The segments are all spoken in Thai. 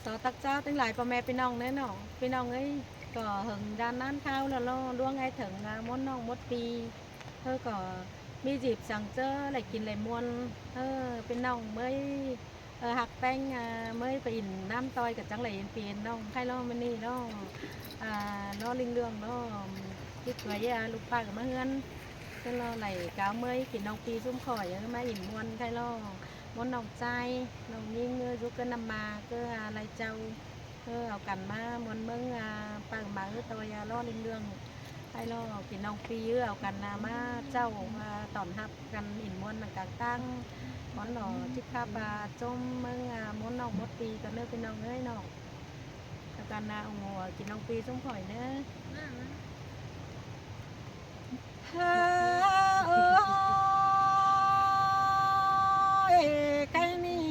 สอตักเจ้าตั้งหลายพ่อแม่พี่น้องเน้อเนาะพี่น้องเอ้ยก็หึงด้านนั้นข้าวแล้วล่วงไงถึงมดน้องมดปีก็มีจีบสั่งเจออะไรกินอะไรมวนเป็นน้องเมื่อหักแป้งเมื่อไปอินน้ำต้อยกับจังไหลเปลี่ยนน้องไข่ล้อมันนี่น้องน้อลิงเรื่องน้อที่เคยลูกป้ากับมะเฮือนก็ล้อไหลก้าวเมื่อกินน้องปีซุ่มข่อยมาอินมวนไข่ล้อมนน้องใจน้องยิ่งยุกนำมาก็อะไรเจ้าเอากันมามวนเมืองปังมาตัวยาล้อลิงเรื่องไข่ล้อกินน้องปีเอากันมาเจ้าตอนทับกันอินมวนกลางตั้งมอนหน่อจิกคาบาจมเมืองมอนน้องมดปีกันเนื้อเป็นน้องเอ้ยน้องกันหัวกินน้องปีส้มข่อยเนื้อไก่นี่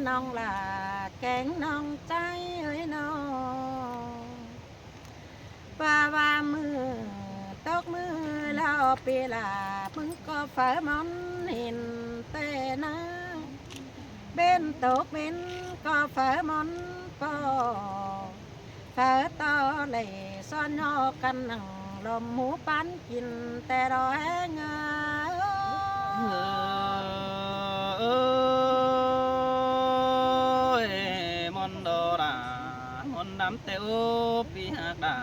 น้องล่ะแกงน้องใจเอ้ยน้องว่ามือตกมือแล้วปีลามึงก็ฝ่ามอนเห็นแต่นะเบนตกเบนก็ฝ่ามอนปอฝ่าต่อเลยซ้อนยอกันหนังลมหมูปันกินแต่รอแหงมอนโดรามอนน้ำเตวปีหักดา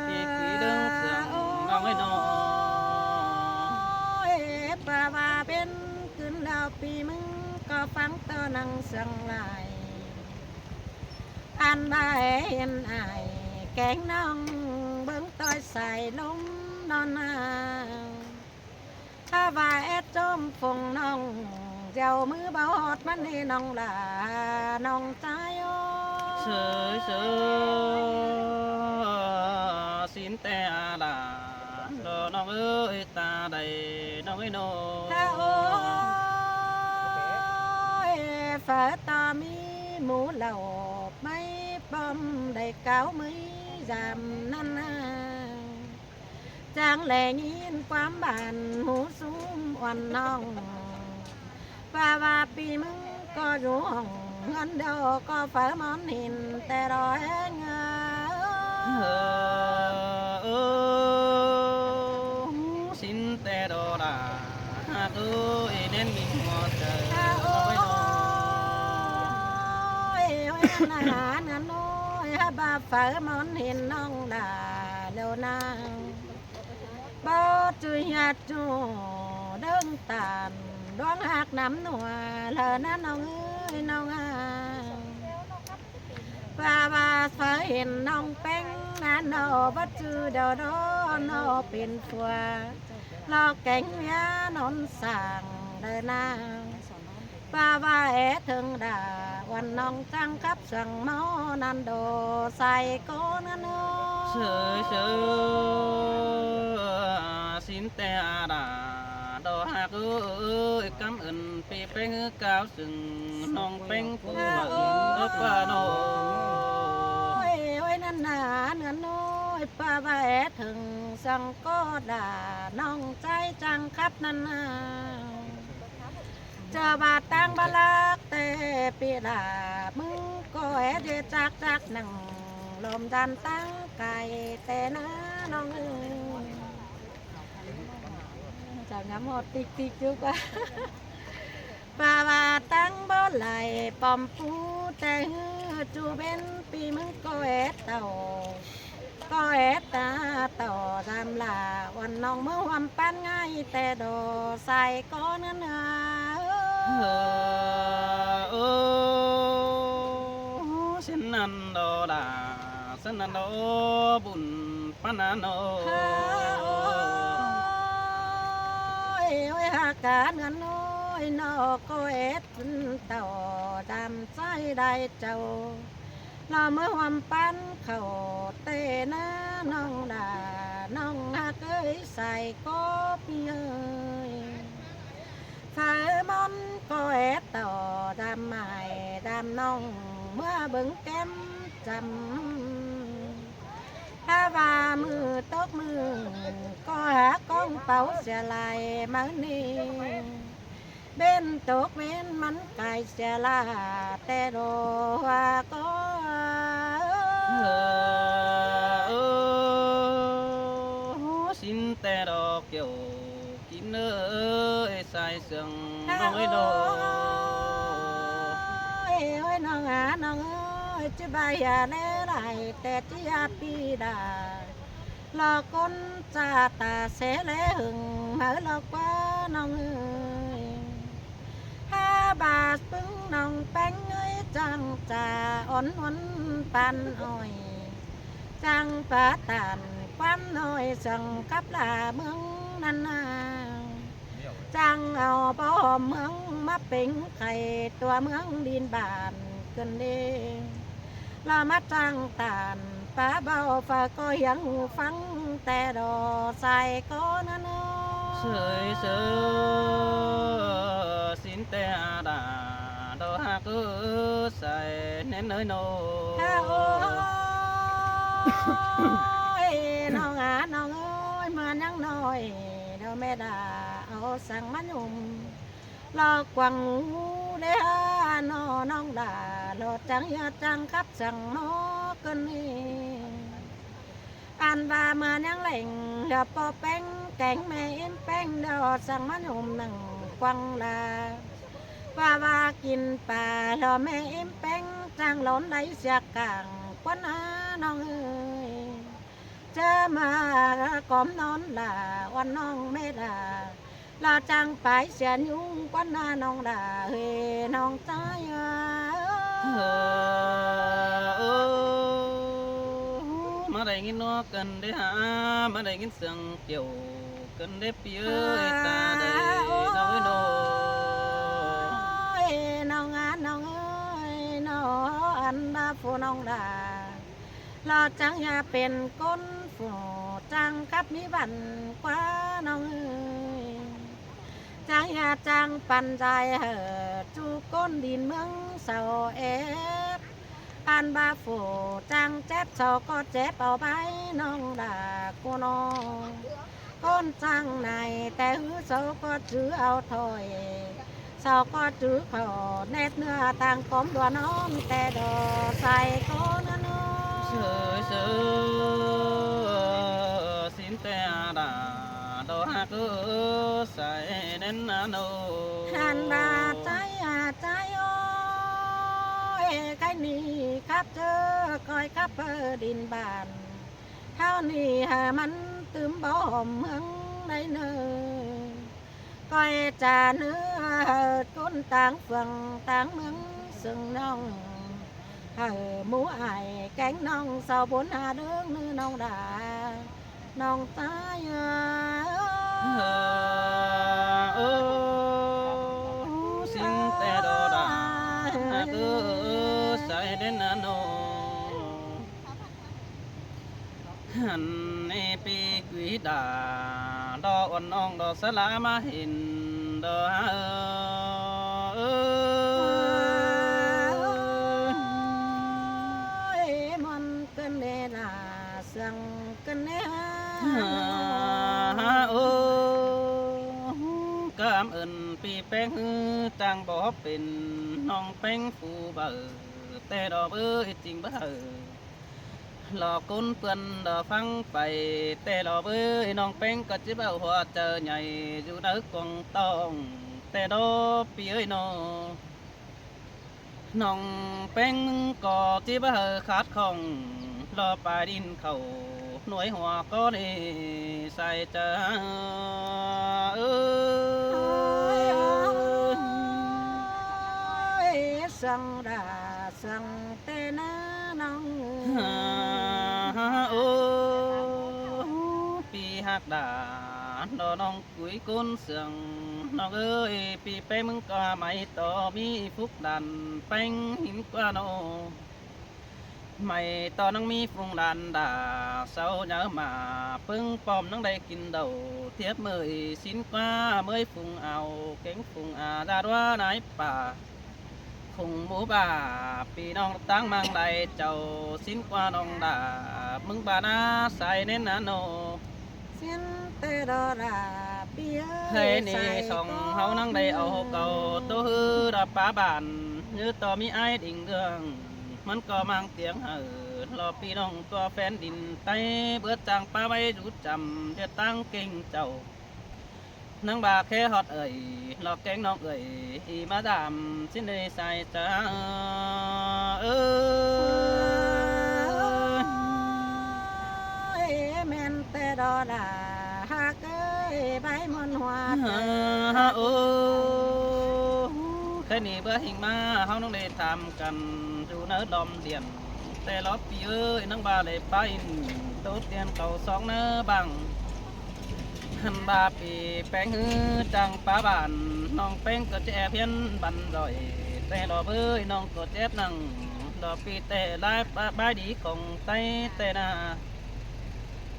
ปีกีดึงเสืองน้องไอ้น้องปะว่าเป็นขึ้นแล้วปีมึงก็ฟังตอนังสังลายอันได้เห็นไอแกงน้องเบิ้งต้อยใส่ลมนอนนาถ้าว่าแอดจมฟงน้องเจ้ามือเบาหอดมันให้น้องลาน้องใจโอ้เสือเสือสินแต่อาดาดอน้องเอ้ยตาใดน้องไอ้น้องถ้าโอ้ยฝ่าตามีหมูเหล่าไม่ปอมได้เก้ามือจำนั่นนาจางแหลงยินความบานหูสูงอ่อนน้องว่าปีมึงก็รู้ห้องเงินเดียวก็ฝ่ามอนเห็นแต่รอแหงสินแต่ดอดาหากเอ้ยเน้นมีหัวใจโอ้น้องไอ้น้องยโอ้ยนั่นหานั่นโอ้ยบาฝ่ามอนเห็นน้องด่าเร็วนางบ่จุยหัดจูเดินตามดวงหักน้ำหนัวเลอนั่นน้องเอ้ยน้องว่าฝ่าเห็นน้องแป้งนั่นโอ้บ่จือดอดอนอเป็นฟัวลอกแกงยานนสั่งเดินนางว่าถึงด่าวันน้องจังกับสั่งเมานันโดใส่ก้นนั่นโอ้เสือเสือสินแต่อาดาดอหากเอ้ยกำอื่นปีเป้งกาวสึงน้องเป้งผู้หญิงเอกว่าน้อง โอ้ยนั่นหนาเนื้อน้อยป้าว่าถึงสั่งก็ด่าน้องใจจังครับนั่นนาเจอบาดตังบาลักแต่ปีดามึงก็เดจักหนังลมดันตั้งไก่แต่นะน้องเอ้ยจะงำหดติ๊กจุกะป้าว่าตั้งบ่ไหลปอมปูแต่จูเป็นปีมึงก็เต่าก็ตาต่อทำลาวันน้องเมื่อวันปั้นง่ายแต่โดใส่ก้อนเนื้อเส้นนันโดดาเส้นนันโดบุญปนาโนโอ้ยหาการเงินน้อยนอก็เต่าดำใจได้เจ้าเราเมื่อวันปั้นเขาเตนะน้องด่าน้องหักเอ้ยใส่ก็พี่เอ้ยฝ่ามอนก็ต่อดำใหม่ดำน้องเมื่อเบิ่งแก้มจำถ้าว่ามือตกมือก็หากองเป๋าเสียลายมานี่ bên tốt bên mắn cài xe là tê đồ hoa có xin tè đò kiểu kín ơi sai sương nói đồ ơi nó ngã nó ơi chứ bay à nè lại tè chi à pi đà lo con cha ta sẽ lẽ hừng mở lo quá nó ơi ha bà bưng nòng bánh ơi chẳng trà ón ón pan ơi chẳng phá tàn quan ơi sừng cấp là mương năn chẳng ao bó mương mắt bình khay tua mương điên bàn cơn đêm là mắt trăng tàn phá bao phá có hiến phăng tè đồ sai có năn sơi sơ xin tè đà đồ hạ cứ sai nên nơi nô nó ngã nó ơi mà nhắn nói đâu mẹ đã ao sang mắt nhung lo quăng để nó nong đã lo trắng khắp chẳng nó cơn ăn và mà nhắn lệnh là po bánh cánh mẹ em bánh đó sang mắt nhung nằng quăng là vàกิน bà lo mẹ em bánh trang lón lấy giặc càng quánน้องเอ้ยจะมาก้มนอนล่ะวันน้องไม่ด่าลาจังไปเสียยุ่งกวันน้องด่าเฮ้น้องตายmà đây nghìn nó cần để hả mà đây nghìn sương kiểu cần để phía ta đây nói đồน้องน้องเอ้ยน้องอันดาฟูน้องด่าเราจังอย่าเป็นก้นฝูจังกับมีบันกว่าน้องเอ้ยจังอย่าจังปันใจเหอจูก้นดินเมืองเสาเอฟอันบาฝูจังเจ็บเสาก็เจ็บเอาไปน้องด่ากูน้องก้นจังในแต่หือเสาก็ถือเอาถอยsao có chữ khổ nét nữa tăng cốm đùa nón tè đồ say có nó sơ sơ xin tè đà đồ hạ cứ say đến nô hàn bà trái ơi cái nì khắp chớ coi khắp đình bàn hao nì hà mắn tươm bó hòm hứng đây nơi coi trà nữa côn táng phường táng mướn sừng nong mũ ải cánh nong sau 4 hà nước nữ nong đà nong tái xin tè đồ đà cứ say đến nô hành pi quý đà đo ôn ong đo sa la ma hin đo mòn cơn đê là sừng cơn đê cảm ơn pi beng trang bỏเป็นน้องแป้งฟูเบอแต่ดอกจริงเบอหลอกคนเพื่อนดอฟังไปแต่ดอกน้องแป้งก็จะเบาหัวเจอใหญ่อยู่เด้อกองตองแต่ดอกปีน้องแป้งก็จะเบาขาดของรอปลาดินเขาหน่วยหัวก็ได้ใส่เจอsừng đà sừng tê ná nong pi hạt đà đò nong cuối côn sườn nong ơi pi pe mưng qua mày to mi phúc đàn bánh hiếm qua nô mày to nong mi phùng đàn đà sau nhớ mà pưng pom nong đây kinh đầu thiếp mời xin qua mới phùng ảo cánh phùng ra đoá nái bà phùng mũ bà pi nong tăng mang lại chầu xin qua nong đà mưng bà na sai nên nô xin tê đô đà ปีเอ้ย เฮ้ยนี่ส่องเฮานั่งได้เอาเก่าตัวฮือรับป้าบ้านยือต่อมีไอ้ดิ่งเดืองมันก็มังเตียงรอพี่น้องตัวแฟนดินไตเบิดจางป้าไว้รู้จำเดือดตั้งเก่งเจ้านังบาแค่ฮอดหลอกแกงน้องอีมาดามสิ้นได้ใส่จ้าเอ้ย แม่นแต่ดอดาฮักเอ้ยใบมอนหัวเต โอ้แค่นี้เบื่อหิงมาเฮาน้องได้ทำกันอยู่เนื้อดอมเดียนแต่รอบปีเอ้ยนังบาเลยไปโตเตียนเก่าสองเนื้อบังหันบาปีแป้งฮือจังป้าบ้านน้องแป้งก็จะเพี้ยนบันดอยแต่รอเบ้ยน้องก็เจ็บนั่งดอกปีแต่ลายบายดีของไตแต่นา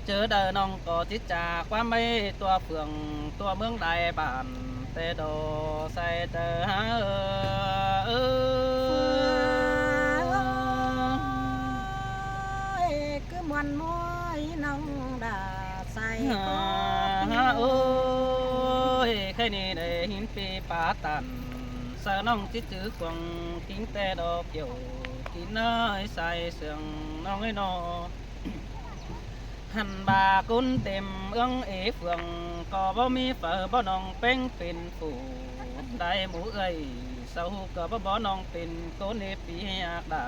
เจอเดินน้องก็จิตจากความไม่ตัวเฟืองตัวเมืองใดบ้านแต่ดอใส่เจอหาเอคือมวนมวยน้องดาใส่ก็ โอ้ยแค่นี้ได้หินปีป่าตันสาน้องจิตจื้อควงทิ้งแต่ดอกเกี่ยวกินน้อยใส่เสื่องน้องไอ้นอหันบากุนเต็มเอื้องเอเฟืองก็บ่มีเฝอบ่น้องเป้งเป็นผู้ได้หมูเอ้ยเศร้าก็บ่น้องเป็นโกนเอปีอยากด่า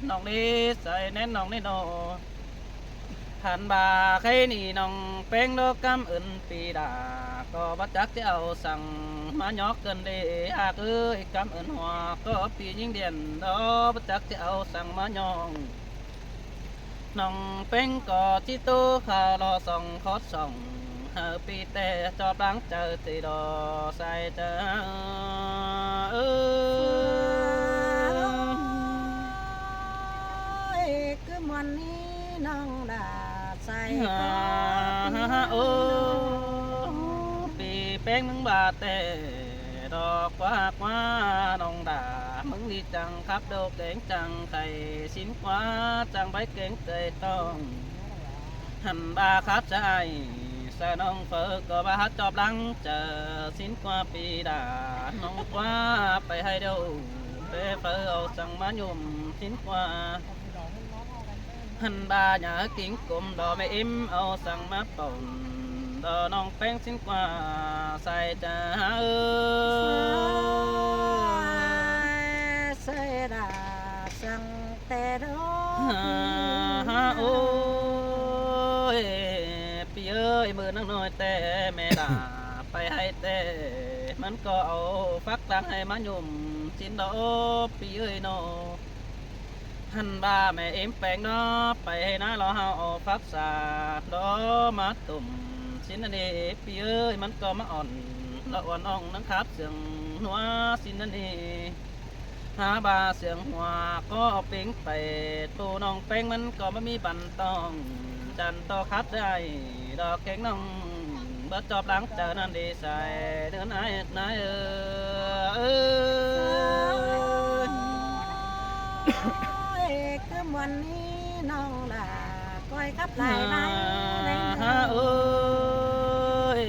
น้องนี้ใส่แน่นน้องนี่นอหันบาใครนี่น้องเป้งดอกกำอื่นปีดาก็บ่จักจะเอาสั่งมายอกเกินเดหากเอ้ยกำอื่นหัวก็ปียิ่งเดียนดอกบ่จักจะเอาสั่งมายองน้องเป้งก็ที่ตู้ข้ารอส่องคอดส่องเฮอปีแต่จอบหลังเจอตีดอใส่เจอเออ คือมวนนี้น้องดาใส่ก็ โอ้ปีแป้งมึงบาแต่ดอกกว่ากว่าน้องด่ามึงดีจังครับโดกเก่งจังไข่สินกว่าจังใบเก่งเตยต้องหันบาครับใจสะน้องเฟอก็บาจอบหลังเจอสินกว่าปีด่าน้องกว่าไปให้เดียวเปเฟอเอาสั่งมายุ่มสินกว่าหันบาหยากิ้งกลมดอไม่อิ่มเอาสั่งมาป่นดอน้องแป้งสินกว่าใส่จะเออ เสยดาสังแต่ดอ โอ้ยพี่เอ้ยมือนังน้อยแต่แม่ด่าไปให้แต่มันก็เอาฟักตังให้มายุ่มสินดอพี่เอ้ยโนหันบาแม่เอ็มแปลงเนาะไปให้นะรอเฮาเอาฟักสาดอมาตุ่มสินนันเอพี่เอ้ยมันก็มาอ่อนละอ่อนอ่องนังครับเสียงหัวสินนันเอหาบาเสียงหัวก็เอาเป่งไปตูน้องเป่งมันก็ไม่มีบันตองจันต่อครับได้ดอกแกงน้องบ่จอบหลังเจอนั่นดีใส่เดินไอ้นายเออ คือมวนนี้น้องดาก้อยกับลายไม้ใน เอ้ย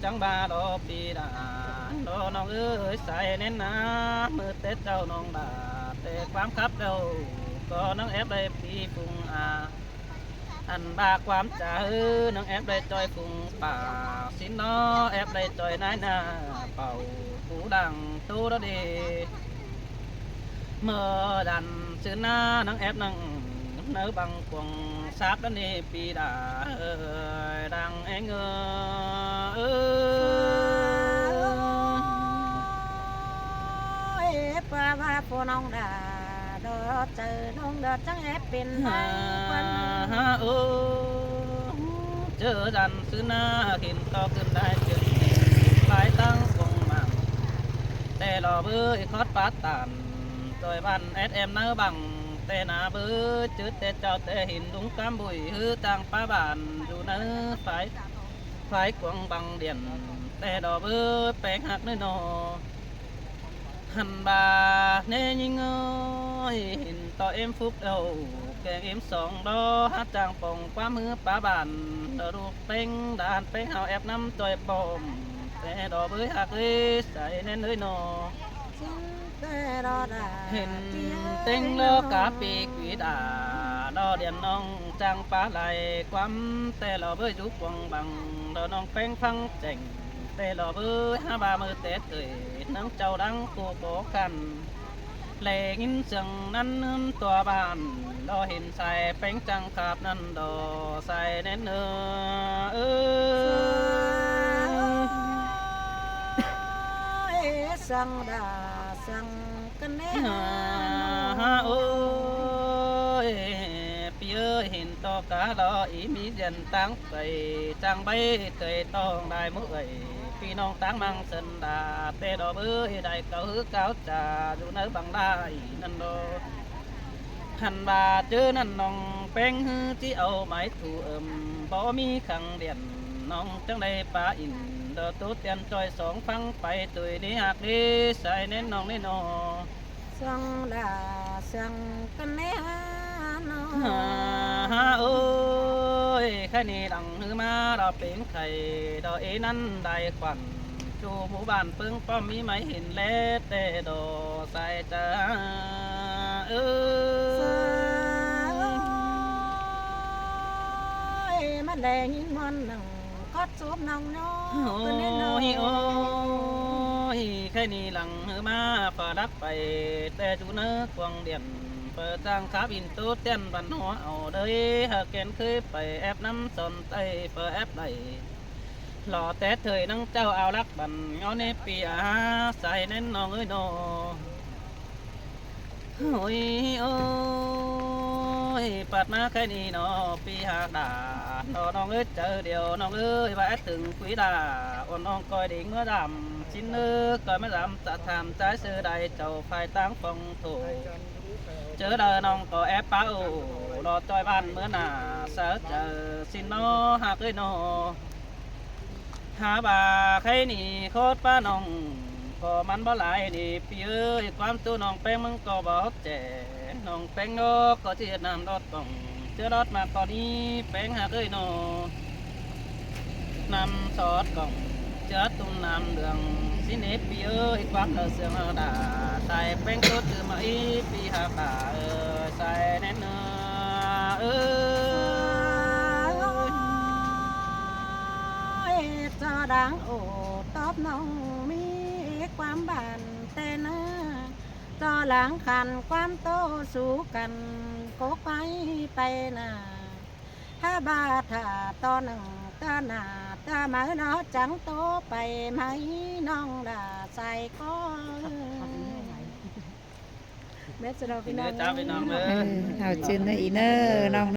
จังบาดอปีดาดอน้องเอ้ยใส่เน้นนะมือเตะเจ้าน้องดาแต่ความคับเดาก็น้องแอบได้ปีฟุงอันบาความจ่าน้องแอบได้จอยฟุงป่าสินน้อแอบได้จอยนายนาเป่าหูดังตู้รดีเมื่อดันซื้อหน้านังแอบนังเนื้อบังควงสาบดันนี่ปีดาดังเองปลาว่าพน้องดาดอเจอน้องดอจังแอบเป็นไห้ควัน เจอดันซื้อหน้าเห็นต่อขึ้นได้จึงหลายตั้งคงมั่งแต่รอเบื่อคอดปาตันโดยบ้านSMเนื้อบังแต่หนาเบื่อจืดแต่เจ้าแต่หินลุงกำบุยฮือต่างป้าบ้านอยู่เนื้อฝ่ายกวางบังเดียนแต่ดอกเบื่อแปลงหักเนื้อนอหันบาเนยิงเอ้ยหินต่อเอ็มฟุกเอว แกงเอ็มสองดอฮัดจางป่องความมือป้าบานดอรูปเป้งด่านเป้งเฮาแอบน้ำจอยปอมแต่ดอกเอ้ยหักเอ้ยใส่แน่นเอ้ยนอ แต่รอดา เห็นเต็งโลกาปีกวีดาดอเดียนน้องจังปลาไหลความแต่เราเบยจุกวงบังดอน้องเป้งฟังเจ๋งแต่เราเบยหาบามือเตะเตยน้องเจ้าดังกูโบกันแหลงินเสียงนั้นนตัวบ้านดอเห็นใส่เป้งจังขาบนั้นดอใส่แน่นเออ สังดาสังกันแน่ โอ้ยพี่เอ้ยเห็นตอกาดออีมีเย็นตั้งใส่จังใบเคยต้องได้มื้อเอ้ยพี่น้องตั้งมังสันดาเตดอเบ้ยได้เก่าหือเก่าจ่าอยู่ในบังได้นั่นโดหันบาเจอนั่นน้องเป้งฮือที่เอาไม้ถูบ่มีขังเดียนน้องจังได้ปาอินเดอตุเตียนจอยสองฟังไปตุยนี้หักนี้ใส่เน้นน้องนี่นอ สังดาสังกันแน่นอ โอ้ยแค่นี้ดังหือมาเราเป็นไข่ดอกเอนั้นได้ควันจูหมู่บ้านเพิ่งป้อมมีไหมเห็นแลแต่ดอใส่จ้าเอมันแดงยิ่งมันหนังก็จูบน้องน้อ โอ้ กันแน่นอย โอ้ยแค่นี้หลังหือมาฝาดักไปแต่จูเนื้อกวางเดียนเปิดทางขาบินตู้เต้นบันหัวเอาเด้ยหากแกนเคยไปแอบน้ำสนไตเปิดแอบไหล หล่อแต่เถยนังเจ้าเอารักบันเงาในปีอาใส่เน้นน้องเอ้ยนอโอ้ยโอ้ยปัดมาแค่นี้นอปีหากดาดอน้องเอ้ยเจอเดียวน้องเอ้ยว่าถึงคุยดาอ่อนน้องคอยดิ่งเมื่อดำชิ้นเนื้อคอยไม่ดำจะทำใจเสือใดเจ้าไฟตั้งฟองโถเจอเดินน้องก็แอบเป้ารอจอยบ้านเมื่อหน้าเสือเจอสินนอหากเอ้ยนอ หาบาใครนี่โคตรป้าน้องก็มันบ่หลายนี่พี่เอ้ยความตัวน้องแป้งมึงก็บ่แจ๋น้องแป้งโนก็เจียดน้ำรถกล่องเจอรถมาตอนนี้แป้งหาเอ้ยโนน้ำซอสกล่องเจอตุ้มน้ำเหลืองสิเนปพี่เอ้ยความเลือเสืองดาใส่แป้งตัวตื่นมาอีพี่หาบาใส่แน่นเออ จอดังโอตอบน้องมีความบานแต่นะจอหลังขันความโตสู้กันโกกไปไปนะถ้าบาถาตอนหนึ่งตาหนาตามาเนาะจังโตไปไหมน้องด่าใส่ก็เม็ดสะดอพี่น้อง จ้าพี่น้องเด้อ เอาจืนนะอีเนอร์น้อง